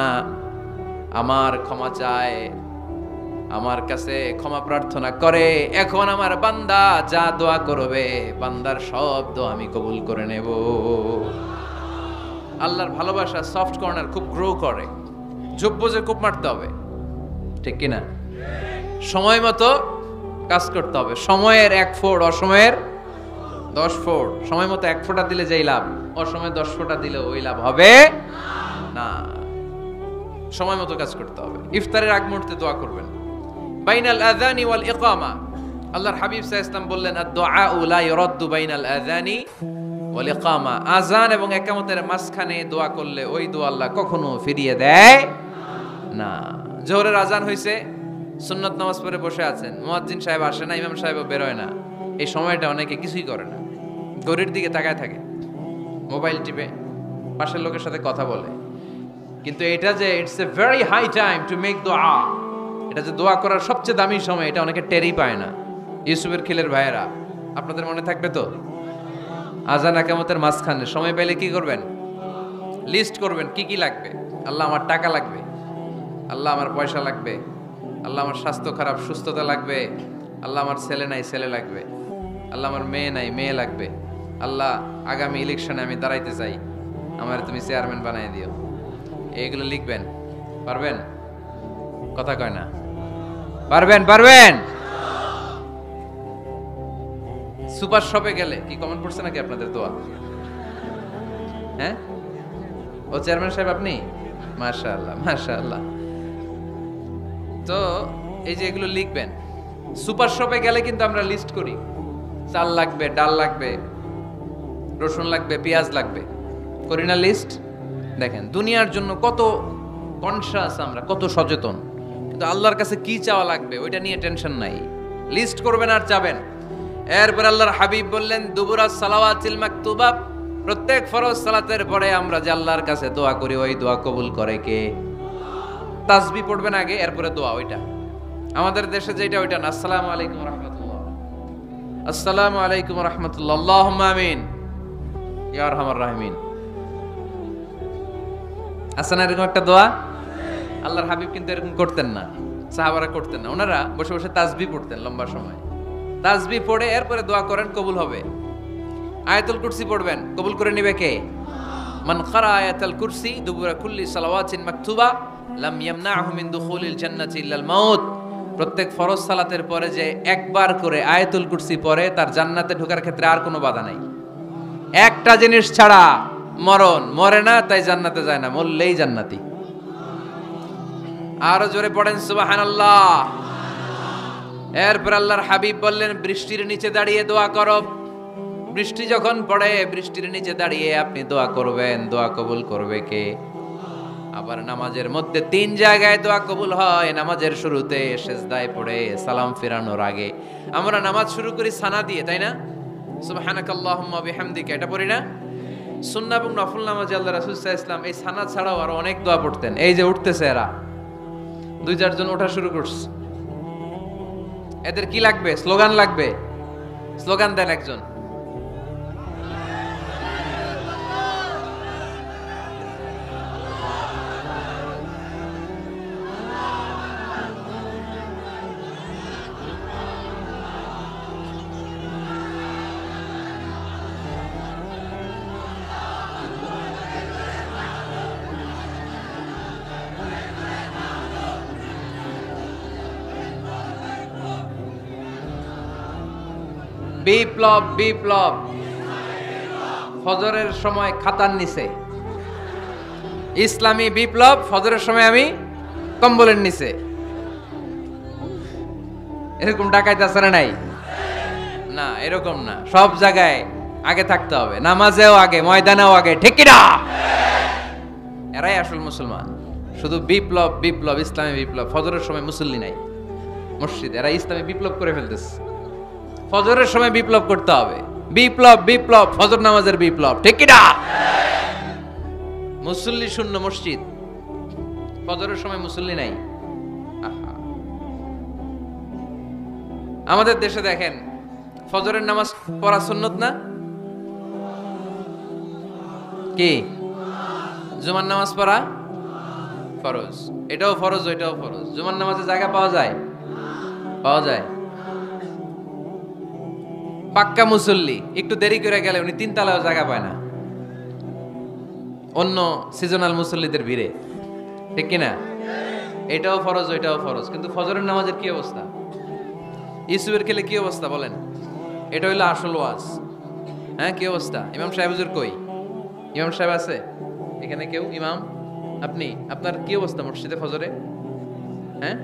আমার ক্ষমা চায়, আমার কাছে ক্ষমা প্রার্থনা করে। এখন আমার বান্দা যা দোয়া করবে, বান্দার সব দোয়া আমি কবুল করে নেব। আল্লাহর ভালোবাসা সফট কর্নার খুব গ্রো করে। ঝুপবোঝে খুব মারতে হবে। ঠিক কিনা? সময় মতো কাজ করতে হবে। সময়ের 1 ফোঁট, অসময়ের 10 ফোঁট। সময় মতো 1 ফোঁটা দিলে যেই লাভ, অসময়ে 10 ফোঁটা দিলে ওই লাভ হবে না। সময় মতো কাজ করতে হবে। ইফতারের আগ মুহূর্তে দোয়া করবেন। বাইনাল আযানি ওয়াল ইকামা, আল্লাহর হাবিব সাল্লাল্লাহু আলাইহি ওয়াসাল্লাম বললেন, আদ-দুআউ লা ইউরাদ্দু বাইনাল আযানি ওয়াল ইকামা। আযান এবং ইকামতের মাঝখানে দোয়া করলে ওই দোয়া আল্লাহ কখনো ফিরিয়ে দেয় না। জোহরের আযান হইছে, সুন্নাত নামাজ পড়ে বসে আছেন, মুয়াজ্জিন সাহেব আসে না, ইমাম সাহেবও বের হয় না। এই সময়টা অনেকে কিছুই করে না, ঘড়ির দিকে তাকায় থাকে, মোবাইল টিপে, পাশের লোকের সাথে কথা বলে। কিন্তু এটা যে it's a very high time to make দোয়া, এটা যে দোয়া করার সবচেয়ে দামি সময়, এটা অনেকে টেরই পায় না। ইউসুফের খিলের ভাইয়েরা, আপনাদের মনে থাকবে তো? আযান ইকামতের মাঝখানে সময় পেলে কি করবেন? লিস্ট করবেন কি কি লাগবে। আল্লাহ আমার টাকা লাগবে, আল্লাহ আমার পয়সা লাগবে, আল্লাহ আমার স্বাস্থ্য খারাপ সুস্থতা লাগবে, আল্লাহ আমার ছেলে নাই ছেলে লাগবে, আল্লাহ আমার মেয়ে নাই মেয়ে লাগবে, আল্লাহ আগামী ইলেকশনে আমি দাঁড়াইতে চাই, আমার তুমি চেয়ারম্যান বানাই দিও। এইগুলো লিখবেন। পারবেন? কথা কয় না। পারবেন? পারবেন? সুপার শপে গেলে কি কমেন্ট পড়ছে নাকি আপনাদের দোয়া? হ্যাঁ, ও চেয়ারম্যান সাহেব আপনি? মাশাআল্লাহ মাশাআল্লাহ। তো এই যে এগুলো লিখবেন, সুপার শপে গেলে কিন্তু আমরা লিস্ট করি, চাল লাগবে, ডাল লাগবে, রসুন লাগবে, পেঁয়াজ লাগবে, করি না লিস্ট? দেখেন দুনিয়ার জন্য কত কনশাস আমরা, কত সচেতন, কিন্তু আল্লাহর কাছে কি চাওয়া লাগবে ওইটা নিয়ে টেনশন নাই, লিস্ট করবেন আর চাবেন। এরপর আল্লাহর হাবিব বললেন দুবুরা সালাওয়াতিল মাকতুবা, প্রত্যেক ফরজ সালাতের পরে আমরা যে আল্লাহর কাছে দোয়া করি ওই দোয়া কবুল করে কে? তাসবিহ পড়বেন আগে, এরপরে দোয়া। ওইটা আমাদের দেশে যেটা ওইটা না, আসসালামু আলাইকুম রাহমাতুল্লাহ, আসসালামু আলাইকুম রাহমাতুল্লাহ, আল্লাহুম্মা আমিন ইয়া আরহামার রাহিমিন। আছে না এরকম একটা দোয়া? আল্লাহর হাবিব কিন্তু এরকম করতেন না, সাহাবারা করতেন না, ওনারা বসে বসে তাসবিহ পড়তেন লম্বা সময়। তাসবিহ পড়ে এরপরে দোয়া করেন, কবুল হবে। আয়াতুল কুরসি পড়বেন, কবুল করে নিবে কে? মান ক্বারা আয়াতুল কুরসি দুবুরা কুল্লি সালাওয়াতিন মাকতুবা লাম ইয়ামনাহু মিন দুখুলিল জান্নাতি ইল্লাল মাউত। প্রত্যেক ফরজ সালাতের পরে যে একবার করে আয়াতুল কুরসি পড়ে তার জান্নাতে ঢোকার ক্ষেত্রে আর কোনো বাধা নাই। একটা জিনিস ছাড়া, মরণ, মরে না তাই জান্নাতে যায় না, মরলেই জান্নাতি। আরো জোরে পড়েন সুবহানাল্লাহ। এরপর আল্লাহর হাবিব বললেন বৃষ্টির নিচে দাঁড়িয়ে দোয়া করো। বৃষ্টি যখন পড়ে বৃষ্টির নিচে দাঁড়িয়ে আপনি দোয়া করবেন, দোয়া কবুল করবে কে? আবার নামাজের মধ্যে 3 জায়গায় দোয়া কবুল হয়, নামাজের শুরুতে, সিজদায় পড়ে, সালাম ফেরানোর আগে। আমরা নামাজ শুরু করি সানা দিয়ে, তাই না? সুবহানাকাল্লাহুম্মা বিহামদিকা, এটা পড়ি না? সুন্নাহ এবং নফল নামাজে আল্লাহ রাসূল সাল্লাল্লাহু আলাইহি ওয়াসাল্লাম এই সানা ছাড়াও আরো অনেক দোয়া পড়তেন। এই যে উঠতেছে এরা 2-4 জন ওঠা শুরু করছে, এদের কি লাগবে? স্লোগান লাগবে, স্লোগান দেন একজন। বিপ্লব বিপ্লব, ফজরের সময় খাতার নিচে। ইসলামী বিপ্লব, ফজরের সময় আমি কম্বলের নিচে। এরকম ডাকাইতে আছে না নাই? না, এরকম না, সব জায়গায় আগে থাকতে হবে, নামাজেও আগে, ময়দানেও আগে, ঠিক কি না? এরাই আসল মুসলমান। শুধু বিপ্লব বিপ্লব, ইসলামী বিপ্লব, ফজরের সময় মুসল্লি নাই মসজিদে, এরা ইসলামী বিপ্লব করে ফেলতেছে। ফজরের সময় বিপ্লব করতে হবে, বিপ্লব বিপ্লব, ফজর নামাজের বিপ্লব, ঠিক কি না? মুসল্লি শূন্য মসজিদ, ফজরের সময় মুসল্লি নাই। আমাদের দেশে দেখেন ফজরের নামাজ পড়া সুন্নত না? কি? জুমার নামাজ পড়া ফরজ, এটাও ফরজ ওইটাও ফরজ। জুমার নামাজে জায়গা পাওয়া যায়? পাওয়া যায়। পাক্কা মুসল্লি একটু দেরি করে গেলে উনি 3 তলায়ও জায়গা পায় না, অন্য সিজনাল মুসল্লিদের ভিড়ে, ঠিক কিনা? এটাও ফরজ ওইটাও ফরজ। কিন্তু ফজরের নামাজের কি অবস্থা? ইসুবের খেলে কি অবস্থা বলেন? এটা হইলো আসল ওয়াজ। হ্যাঁ, কি অবস্থা? ইমাম সাহেব হুজুর কই? ইমাম সাহেব আছে এখানে কেউ? ইমাম আপনি, আপনার কি অবস্থা মসজিদে ফজরে? হ্যাঁ,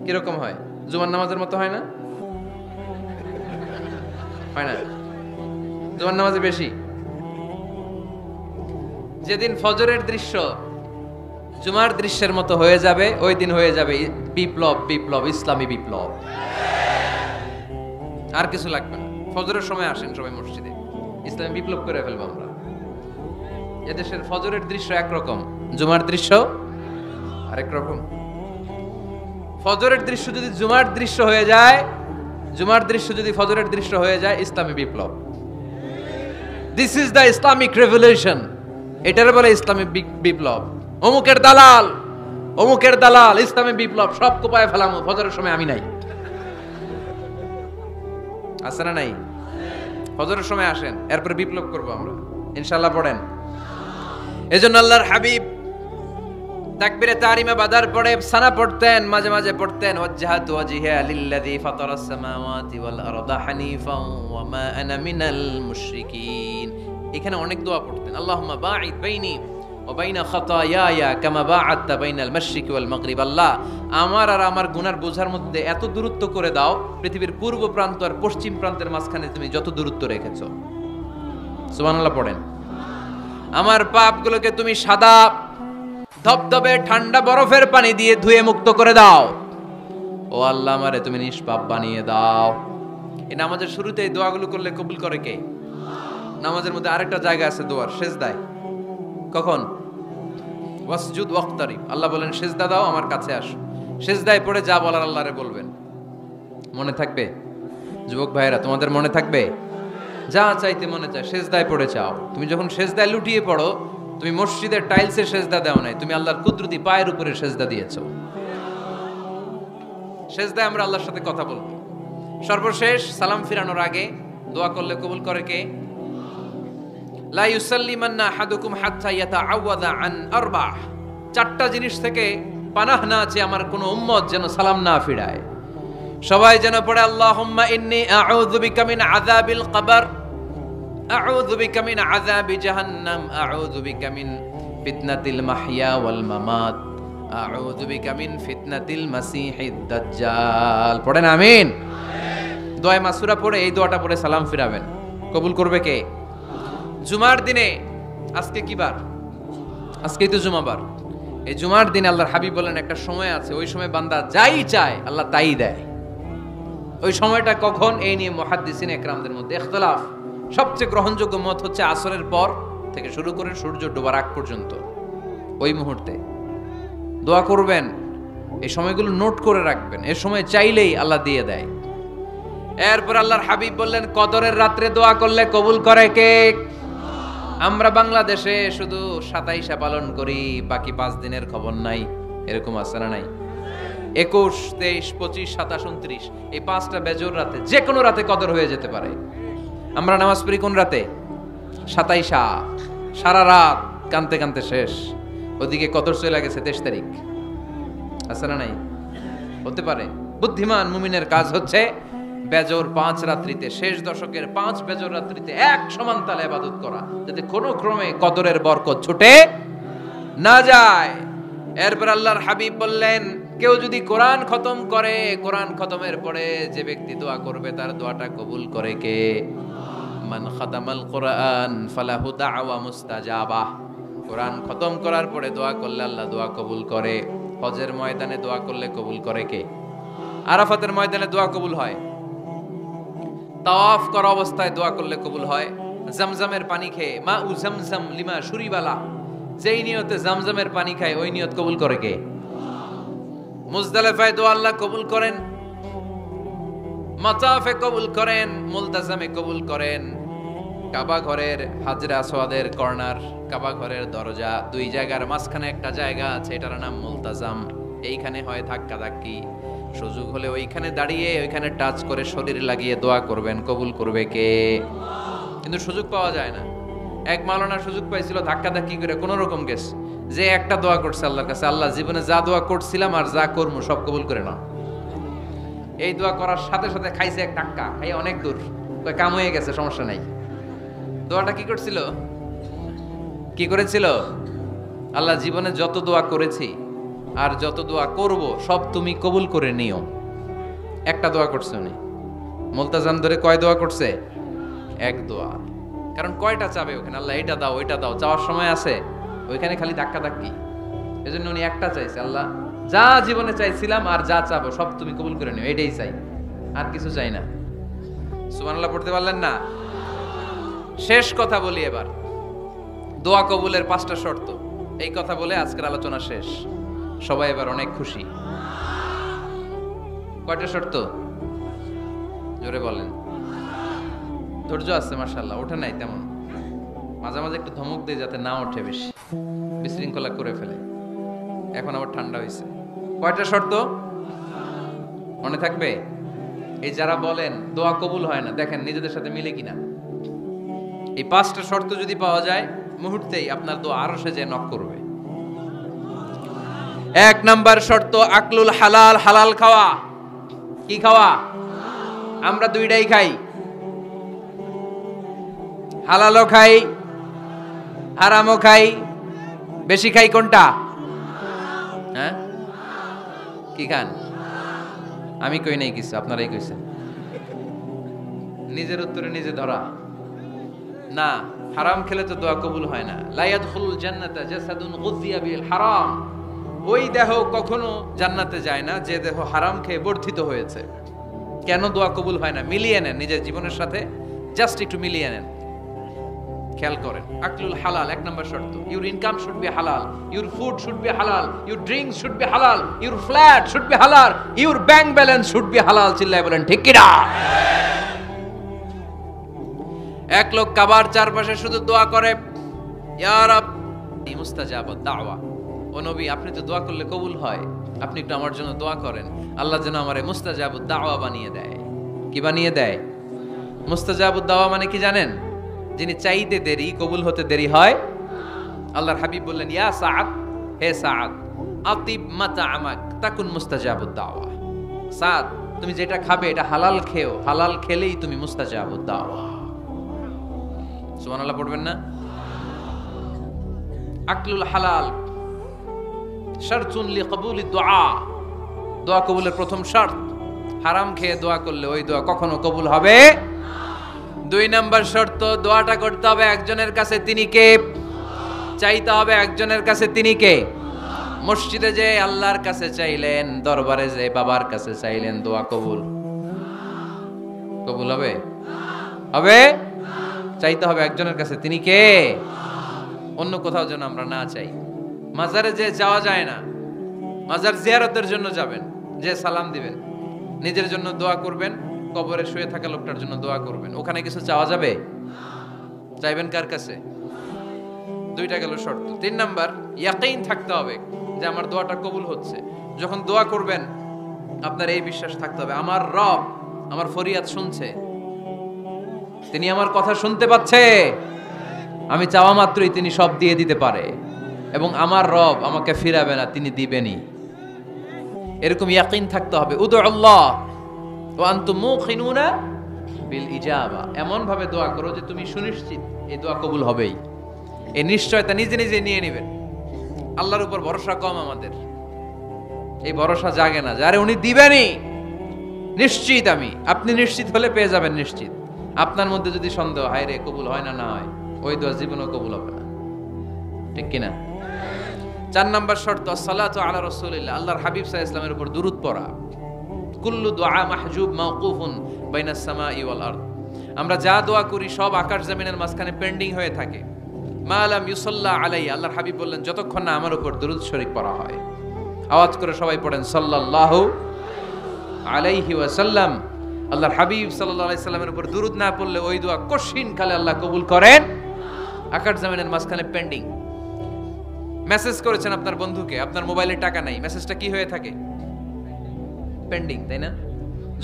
কিরকম হয়? জুমার নামাজের মতো হয় না? হয় না? জুমার নামাজে বেশি। যেদিন ফজরের দৃশ্য জুমার দৃশ্যের মতো হয়ে যাবে ওই দিন হয়ে যাবে বিপ্লব বিপ্লব, ইসলামী বিপ্লব। আর কিছু লাগবে না। ফজরের সময় আসেন সবাই মসজিদে, ইসলামী বিপ্লব করে ফেলবো আমরা। এদেশের ফজরের দৃশ্য একরকম, জুমার দৃশ্য আরেক রকম। ফজরের দৃশ্য যদি জুমার দৃশ্য হয়ে যায়, জুমার দৃশ্য যদি ফজরের দৃশ্য হয়ে যায়, ইসলামী বিপ্লব। This is the Islamic revolution. এটার বলে ইসলামী বিপ্লব। অমুকের দালাল, অমুকের দালাল, ইসলামী বিপ্লব সব কোপায় ফেলাম, ফজরের সময় আমি নাই। আছে না নাই? ফজরের সময় আসেন, এরপরে বিপ্লব করবো আমরা ইনশাআল্লাহ। পড়েন। এজন্য আল্লাহর হাবিব তাকবীরে তাহরিমা বাদার পরে সানা পড়তেন, মাঝে মাঝে পড়তেন ওয়াজহাতু ওয়াজহিয়া লিল্লাযী ফাতারাস সামাওয়াতি ওয়াল আরদা হানিফান ওয়া মা আনা মিনাল মুশরিকিন। এখানে অনেক দোয়া পড়তেন, আল্লাহুম্মা বাঈদ বাইনি ওয়া বাইনা খাতায়ায়া কামা বাআদতা বাইনাল মাশরিকি ওয়াল মাগরিব। আল্লাহ, আমার আর আমার গুনার বোঝার মধ্যে এত দূরত্ব করে দাও, পৃথিবীর পূর্ব প্রান্ত আর পশ্চিম প্রান্তের মাঝখানে তুমি যত দূরত্ব রেখেছো। সুবহানাল্লাহ পড়েন। আমার পাপগুলোকে তুমি সাদা ধবধবে ঠান্ডা বরফের পানি দিয়ে ধুয়ে মুক্ত করে দাও। ও আল্লাহ, আমারে তুমি নিষ্পাপ বানিয়ে দাও। এই নামাজের শুরুতে এই দোয়াগুলো করলে কবুল করে কে? নামাজের মধ্যে আরেকটা জায়গা আছে দোয়ার, সেজদায়। কখন? ওয়াসজুদ ওয়াক্তারিব। আল্লাহ বলেন সেজদা দাও, আমার কাছে আসো। সেজদায় পড়ে যা বলার আল্লাহরে বলবেন। মনে থাকবে? যুবক ভাইয়েরা, তোমাদের মনে থাকবে? যা চাইতে মনে চায় সেজদায় পড়ে চাও। তুমি যখন সেজদায় লুটিয়ে পড়ো, তুমি মসজিদের টাইলসের সেজদা দাও নাই, তুমি আল্লাহর কুদরতি পায়ের উপরে সেজদা দিয়েছো। সেজদায় আমরা আল্লাহর সাথে কথা বলবো। সর্বশেষ সালাম ফিরানোর আগে দোয়া করলে কবুল করে কে? লা ইউসাল্লিমান্না আহাদুকুম হাত্তা ইয়াতাআওয়াযা আন আরবাহ। চারটা জিনিস থেকে পানাহ না আছে আমার কোন উম্মত যেন সালাম না ফিরায়। সবাই যেন পড়ে আল্লাহুম্মা ইন্নী আউযু বিকা মিন আযাবিল কবর, আউযু বিকা মিন আযাবি জাহান্নাম, আউযু বিকা মিন ফিতনাতিল মাহইয়া ওয়াল মামাত, আউযু বিকা মিন ফিতনাতিল মাসিহিদ দাজ্জাল। পড়েন আমিন। দোয়া মাসুরা পড়ে এই দোয়াটা পড়ে সালাম ফিরাবেন। কবুল করবে কে? জুমার দিনে, আজকে কি বার? আজকেই তো জুমাবার। এই জুমার দিনে আল্লাহর হাবিব বলেন একটা সময় আছে, ওই সময় বান্দা যাই চায় আল্লাহ তাই দেয়। ওই সময়টা কখন? এই নিয়ে মুহাদ্দিসিন একরামদের মধ্যে ইখতিলাফ। সবচেয়ে গ্রহণযোগ্য মত হচ্ছে আসরের পর থেকে শুরু করে সূর্য ডোবার আগ পর্যন্ত, ওই মুহূর্তে দোয়া করবেন। এই সময়গুলো নোট করে রাখবেন, এই সময় চাইলেই আল্লাহ দিয়ে দেয়। এরপর আল্লাহর হাবিব বললেন কদরের রাত্রে দোয়া করলে কবুল করে কে? আমরা বাংলাদেশে শুধু 27 পালন করি, বাকি 5 দিনের খবর নাই। এরকম আছে না নাই? 21, 23, 25, 27, 29 এই 5টা বেজোর রাতে, যে কোনো রাতে কদর হয়ে যেতে পারে। আমরা নামাজ পড়ি কোন রাতে? 27। সারা রাত কানতে কানতে শেষ, ওদিকে কদর চলে গেছে 23 তারিখ। আছে না নাই? হতে পারে। বুদ্ধিমান মুমিনের কাজ হচ্ছে বেজর 5 রাত্রিতে, শেষ দশকের 5 বেজর রাত্রিতে এক সমান তালে ইবাদত করা, যাতে কোনো ক্রমে কদরের বরকত ছুটে না যায়। এরপর আল্লাহর হাবিব বললেন কেউ যদি কোরআন খতম করে, কোরআন খতমের পরে যে ব্যক্তি দোয়া করবে তার দোয়াটা কবুল করে কে? মান খাতামাল কোরআন ফালাহু দাওয়া মুস্তাজাবা। কোরআন খতম করার পরে দোয়া করলে আল্লাহ দোয়া কবুল করে। হজের ময়দানে দোয়া করলে কবুল করে কে? আরাফাতের ময়দানে দোয়া কবুল হয়। তাওয়াফ করা অবস্থায় দোয়া করলে কবুল হয়। জামজামের পানি খেয়ে, মা উ জামজাম লিমা শুরিবালা, যেই নিয়তে জামজামের পানি খায় ওই নিয়ত কবুল করে কে? মুজদালিফায় দোয়া আল্লাহ কবুল করেন, মাতাফে কবুল করেন, মুলতাজামে কবুল করেন। কাবা ঘরের হাজরে আসওয়াদের কর্নার, কাবা ঘরের দরজা, দুই জায়গার মাঝখানে একটা জায়গা আছে, এটার নাম মুলতাজাম। এইখানে হয় ধাক্কা ধাক্কি, সুযোগ হলে ওইখানে দাঁড়িয়ে ওইখানে টাচ করে শরীর লাগিয়ে দোয়া করবেন, কবুল করবে কে? কিন্তু সুযোগ পাওয়া যায় না। এক মাওলানা সুযোগ পাইছিল ধাক্কা ধাক্কি করে কোন রকম গেছে, যে একটা দোয়া করছে আল্লাহর কাছে, আল্লাহ জীবনে যা দোয়া করছিলাম আর যা করবো সব কবুল করে নাও। এই দোয়া করার সাথে সাথে খাইছে এক টাক্কা, খাই অনেক দূর, কাম হয়ে গেছে, সমস্যা নাই। দোয়াটা কি করছিল? কি করেছিল? আল্লাহ জীবনে যত দোয়া করেছি আর যত দোয়া করব সব তুমি কবুল করে নিও। একটা দোয়া করছে উনি। মুলতাজাম ধরে কয় দোয়া করছে? এক দোয়া। কারণ কয়টা চাবে ওখানে? আল্লাহ এটা দাও ওইটা দাও, চাওয়ার সময় আছে? ওইখানে খালি ধাক্কা ধাক্কি। এজন্য উনি একটা চাইছে, আল্লাহ যা জীবনে চাইছিলাম আর যা চাবো সব তুমি কবুল করে নিও, এটাই চাই, আর কিছু চাই না। সুবহানাল্লাহ পড়তে পারলেন না? শেষ কথা বলি এবার, দোয়া কবুলের 5টা শর্ত। এই কথা বলে আজকের আলোচনা শেষ। সবাই এবার অনেক খুশি। কয়টা শর্ত? জোরে বলেন। ধৈর্য আছে মাশাআল্লাহ, ওঠে নাই তেমন, মাঝে মাঝে একটু ধমক দেয় যাতে না ওঠে, বেশি বিশৃঙ্খলা করে ফেলে। এখন আবার ঠান্ডা হয়েছে। কয়টা শর্ত মনে থাকবে? এই যারা বলেন দোয়া কবুল হয় না, দেখেন নিজেদের সাথে মিলে কিনা। এই 5টা শর্ত যদি পাওয়া যায়, মুহূর্তেই আপনার দোয়া আরশে যে নক করবে। এক নাম্বার শর্ত আকলুল হালাল, হালাল খাওয়া। কি খাওয়া? আমরা দুইটাই খাই, হালালও খাই হারামও খাই। বেশি খাই কোনটা? হ্যাঁ, কি খান? আমি কই নাই কিছু, আপনারাই কইছেন। নিজের উত্তরে নিজে ধরা না। হারাম খেলে তো দোয়া কবুল হয় না। লা ইয়াদখুলুল জান্নাতা জাসাদুন গুযিয়া বিল হারাম। ওই দেহ কখনো জান্নাতে যায় না যে দেহ হারাম খেয়ে বর্ধিত হয়েছে। কেন দোয়া কবুল হয় না? মিলিয়ে নেন নিজের জীবনের সাথে, জাস্ট একটু মিলিয়ে নেন, খেয়াল করেন। আকলুল হালাল এক নম্বর শর্ত। ইউর ইনকাম শুড বি হালাল, ইউর ফুড শুড বি হালাল, ইউর ড্রিঙ্কস শুড বি হালাল, ইউর ফ্ল্যাট শুড বি হালাল, your bank balance should be হালাল। চিল্লায় বলেন ঠিক কি না? এক লোক কাবার চারপাশে শুধু দোয়া করে, ইয়া রাব মুস্তাজাবুদ দাওয়া। ও নবী, আপনি তো দোয়া করলে কবুল হয়, আপনি একটু আমার জন্য দোয়া করেন, আল্লাহ যেন আমারে মুস্তাজাবুদ দাওয়া বানিয়ে দেয়। কি বানিয়ে দেয়? মুস্তাজাবুদ দাওয়া মানে কি জানেন? যিনি চাইতে দেরি, কবুল হতে দেরি হয়। আল্লাহর হাবিব বললেন, ইয়া সাআদ, হে সাআদ, আতিব মাতাআমাক তাকুন মুস্তাজাবুদ দাওয়া। সাদ, তুমি যেটা খাবে এটা হালাল খেও, হালাল খেলেই তুমি মুস্তাজাবুদ দাওয়া। সুবহানাল্লাহ পড়বেন না? আকলুল হালাল শারতুন লিকবুলি দুআ। দোয়া কবুলের প্রথম শর্ত। হারাম খেয়ে দোয়া করলে ওই দোয়া কখনো কবুল হবে। দুই নাম্বার শর্ত, দোয়াটা করতে হবে একজনের কাছে, তিনি কে? চাইতে হবে একজনের কাছে, তিনি কে? মসজিদে যে আল্লাহর কাছে চাইলেন, দরবারে যে বাবার কাছে চাইলেন, দোয়া কবুল কবুল হবে? হবে? চাইতে হবে একজনের কাছে, তিনি কে? অন্য কোথাও যেন আমরা না চাই। মাজারে যে যাওয়া যায় না, মাজার জিয়ারতের জন্য যাবেন, যে সালাম দিবেন, নিজের জন্য দোয়া করবেন, কবরে শুয়ে থাকা লোকটার জন্য দোয়া করবেন। ওখানে কিছু চাওয়া যাবে? চাইবেন কার কাছে? দুইটা গেল শর্ত। তিন নাম্বার, ইয়াকিন থাকতে হবে যে আমার দোয়াটা কবুল হচ্ছে। যখন দোয়া করবেন আপনার এই বিশ্বাস থাকতে হবে, আমার রব আমার ফরিয়াদ শুনছে, তিনি আমার কথা শুনতে পাচ্ছে, আমি চাওয়া মাত্রই তিনি সব দিয়ে দিতে পারে, এবং আমার রব আমাকে ফিরাবে না, তিনি দিবেনই। এরকম ইয়াকিন থাকতে হবে। উদু আল্লাহ ওয়া আনতুম মুকিনুনা বিল ইজাবা। এমন ভাবে দোয়া করো যে তুমি সুনিশ্চিত এই দোয়া কবুল হবেই। এই নিশ্চয়তা নিজে নিজে নিয়ে নেবেন। আল্লাহর উপর ভরসা কম আমাদের, এই ভরসা জাগে না যারে উনি দিবেনই, নিশ্চিত আমি। আপনি নিশ্চিত হলে পেয়ে যাবেন নিশ্চিত। আপনার মধ্যে যদি সন্দেহ, হায় রে কবুল হয় না, না হয়, ওই দোয়া জীবনেও কবুল হবে না। ঠিক কিনা? চার নাম্বার শর্ত, সালাতু আলা রাসূলিল্লাহ, আল্লাহর হাবিব সাল্লাল্লাহু আলাইহি ওয়াসাল্লামের উপর দুরূদ পড়া। কুল্লু দুআ মাহজুব মাওকুফুন বাইনাস সামাই ওয়াল আরদ। আমরা যা দোয়া করি সব আকাশ জমিনের মাঝখানে পেন্ডিং হয়ে থাকে। মা লাম ইউসাল্লা আলাইহি, আল্লাহর হাবিব বললেন যতক্ষণ না আমার উপর দুরূদ শরীফ পড়া হয়। আওয়াজ করে সবাই পড়েন সাল্লাল্লাহু আলাইহি ওয়াসাল্লাম। আল্লাহর হাবিব সাল্লাল্লাহু আলাইহি সাল্লামের উপর দুরূদ না পড়লে ওই দোয়া কঠিন কালে আল্লাহ কবুল করেন। আকাশ জমিনের মাঝখানে পেন্ডিং। মেসেজ করেছেন আপনার বন্ধুকে, আপনার মোবাইলে টাকা নাই, মেসেজটা কি হয়ে থাকে? পেন্ডিং, তাই না?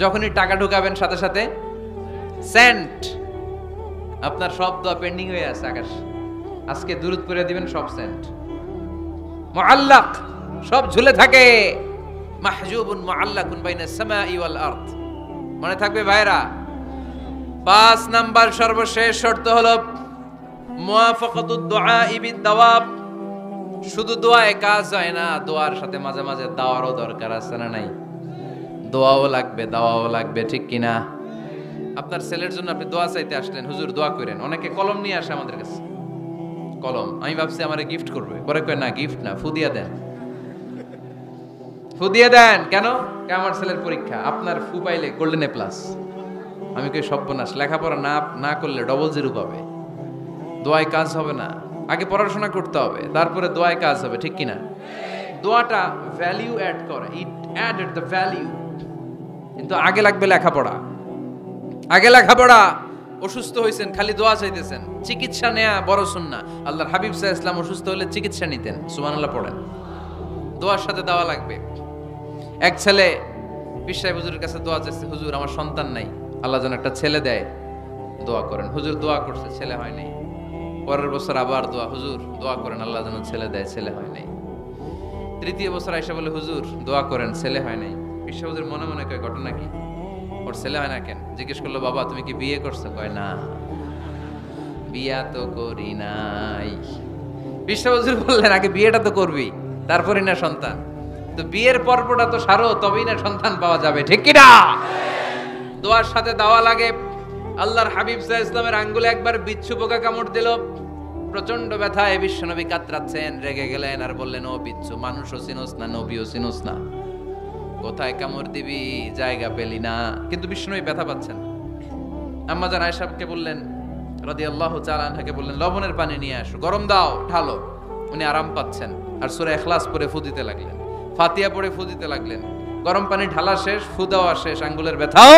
যখনই টাকা ঢুকাবেন সাথে সাথে সেন্ট, আপনার সব দোয়া পেন্ডিং হয়ে আছে আকাশ। আজকে দুরূদ পড়ে দিবেন, সব সেন্ট, মুআল্লাক, সব ঝুলে থাকে। মাহজুবুন মুআল্লাকুন বাইনাস সামাই ওয়াল আরদ। মনে থাকবে ভাইরা? 5 নাম্বার সর্বশেষ শর্ত হলো মুওয়াফাকাতুদ দুআ বিদ দাওয়াব। শুধু দোয়ায় কাজ হয় না, দোয়ার সাথে মাঝে মাঝে দাওয়ারও দরকার আছে না নাই? দোয়াও লাগবে, দাওয়াও লাগবে, ঠিক কিনা? আপনার ছেলের জন্য আপনি দোয়া চাইতে আসলেন, হুজুর দোয়া করেন। অনেকে কলম নিয়ে আসে আমাদের কাছে, কলম। আমি ভাবছি আমারে গিফট করবে, পরে কয় না, গিফট না, ফু দিয়ে দেন, ফু দিয়ে দেন। কেন? আমার ছেলের পরীক্ষা, আপনার ফু পাইলে গোল্ডেন এ প্লাস। আমি কই সর্বনাশ, লেখাপড়া না করলে ডবল জিরো পাবে, দোয়ায় কাজ হবে না। আগে পড়াশোনা করতে হবে, তারপরে দোয়ায় কাজ হবে, ঠিক কিনা? দোয়াটা ভ্যালিউ অ্যাড করে, ইট অ্যাডেড দ্য ভ্যালিউ। কিন্তু আগে লাগবে লেখাপড়া, আগে লেখাপড়া। অসুস্থ হয়েছেন, খালি দোয়া চাইতেছেন, চিকিৎসা নেয়া বড় সুন্নাহ। আল্লাহর হাবিব সাল্লাল্লাহু আলাইহি ওয়াসাল্লাম অসুস্থ হলে চিকিৎসা নিতেন। সুবহানাল্লাহ পড়েন। দোয়ার সাথে দেওয়া লাগবে। এক ছেলে পীর সাহেব হুজুরের কাছে দোয়া চাইছে, হুজুর আমার সন্তান নাই, আল্লাহ যেন একটা ছেলে দেয়, দোয়া করেন। হুজুর দোয়া করছে, ছেলে হয় নাই। পরের বছর আবার দোয়া, হুজুর দোয়া করেন আল্লাহ যেন ছেলে দেয়, ছেলে হয় নাই। তৃতীয় বছর আইসা বলে, হুজুর দোয়া করেন, ছেলে হয় নাই। বিশ্ব হুজুর মনে মনে কয়, ঘটনা কি? ওর ছেলে হয় না কেন? জিজ্ঞেস করলো, বাবা তুমি কি বিয়ে করছো? কয় না, বিয়া তো করি নাই। বিশ্ব হুজুর বললেন, আগে বিয়েটা তো করবি, তারপরে না সন্তান। তো বিয়ের পর্বটা তো সারো, তবেই না সন্তান পাওয়া যাবে, ঠিক কি না? দোয়ার সাথে দাওয়া লাগে। আল্লাহর হাবিব সাল্লাল্লাহু আলাইহি ওয়াসাল্লামের আঙ্গুলে একবার বিচ্ছু পোকা কামড় দিল, প্রচন্ড ব্যথায় বিশ্বনবী কাতরাচ্ছেন, রেগে গেলেন আর বললেন, ও বিচ্ছু, মানুষও চিনোস না, নবীও চিনোস না, কোথায় কামড় দিবি, জায়গা পেলি না। কিন্তু বিশ্বনবী ব্যথা পাচ্ছেন। আম্মা জান আয়েশাকে বললেন, রাদিয়াল্লাহু তাআলা আনহাকে বললেন, লবণের পানি নিয়ে আসো, গরম দাও, ঢালো। উনি আরাম পাচ্ছেন আর সূরা ইখলাস পড়ে ফু দিতে লাগলেন, ফাতিহা পড়ে ফু দিতে লাগলেন। গরম পানি ঢালা শেষ, ফু দেওয়া শেষ, আঙ্গুলের ব্যথাও।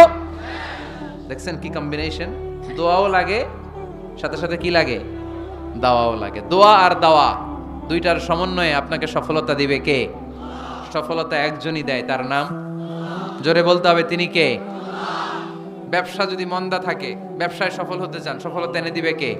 দেখছেন কি কম্বিনেশন? দোয়াও লাগে, সাথে সাথে কি লাগে? দাওয়াও লাগে। দোয়া আর দাওয়া দুইটার সমন্বয়ে আপনাকে সফলতা দিবে কে? সফলতা একজনই দেয়, তার নাম, জোরে বলতে হবে, তিনি কে? ব্যবসা যদি মন্দা থাকে, ব্যবসায় সফল হতে চান, সফলতা এনে দিবে কে?